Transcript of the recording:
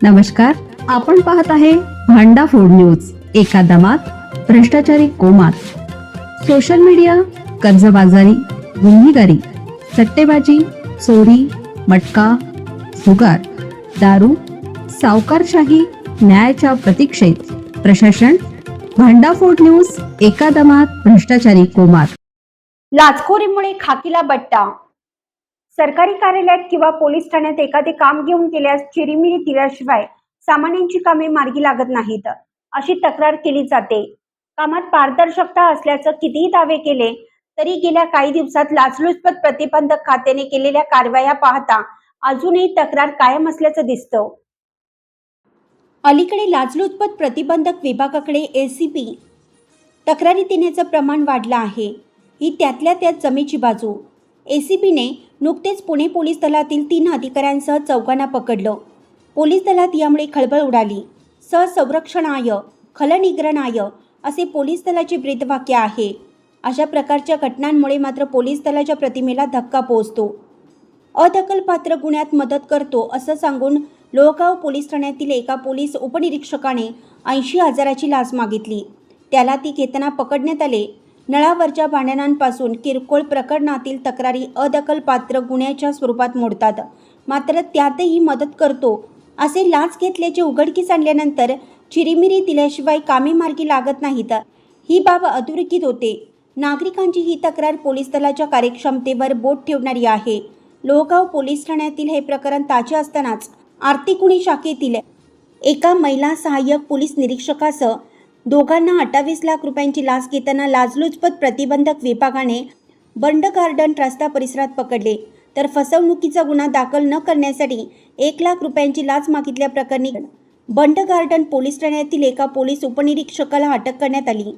नमस्कार, आपण पाहत आहे भांडा फोड न्यूज. एका दमात भ्रष्टाचारी कोमात. सोशल मीडिया, कर्जबाजारी, गुन्हेगारी, सट्टेबाजी, चोरी, मटका, जुगार, दारू, सावकारशाही, न्यायाच्या प्रतीक्षेत प्रशासन. भांडाफोड न्यूज. एका दमात भ्रष्टाचारी कोमात. लाचखोरीमुळे खाकीला बट्टा. सरकारी कार्यालयात किंवा पोलीस ठाण्यात एखादे काम घेऊन केल्यास चिरीमिरी दिल्याशिवाय सामान्यांची कामे मार्गी लागत नाहीत, अशी तक्रार केली जाते. कामात पारदर्शकता असल्याचं कितीही दावे केले तरी गेल्या काही दिवसात लाचलुचपत प्रतिबंधक खात्याने केलेल्या कारवाया पाहता अजूनही तक्रार कायम असल्याचं दिसतं. अलीकडे लाचलुचपत प्रतिबंधक विभागाकडे एसीपी तक्रारी देण्याचं प्रमाण वाढलं आहे. ही त्यातल्या त्यात जमेची बाजू. एसीपीने नुकतेच पुणे पोलीस दलातील 3 अधिकाऱ्यांसह 4 पकडलं. पोलीस दलात यामुळे खळबळ उडाली. संरक्षणाय खलनिग्रहणाय असे पोलीस दलाचे ब्रीदवाक्य आहे. अशा प्रकारच्या घटनांमुळे मात्र पोलीस दलाच्या प्रतिमेला धक्का पोहोचतो. अदखलपात्र गुन्ह्यात मदत करतो असं सांगून लोहगाव पोलीस ठाण्यातील एका पोलीस उपनिरीक्षकाने 80,000ची लाच मागितली. त्याला ती घेताना पकडण्यात आले. नळावरच्या भांडणांपासून किरकोळ प्रकरणातील तक्रारी अदखलपात्र गुन्ह्याच्या स्वरूपात मोडतात. मात्र त्यातही मदत करतो असे लाच घेतल्याचे उघडकीस आणल्यानंतर चिरीमिरी दिल्याशिवाय कामे मार्गी लागत नाहीत, ही बाब अधोरेखित होते. नागरिकांची ही तक्रार पोलीस दलाच्या कार्यक्षमतेवर बोट ठेवणारी आहे. लोहगाव पोलीस ठाण्यातील हे प्रकरण ताजे असतानाच आर्थिक गुन्हे शाखेतील एका महिला सहाय्यक पोलीस निरीक्षकासह दोघांना 28 लाख रुपयांची लाच घेताना लाचलुचपत प्रतिबंधक विभागाने बंड गार्डन रस्ता परिसरात पकडले. तर फसवणुकीचा गुन्हा दाखल न करण्यासाठी 1 लाख रुपयांची लाच मागितल्याप्रकरणी बंड गार्डन पोलीस ठाण्यातील एका पोलीस उपनिरीक्षकाला अटक करण्यात आली.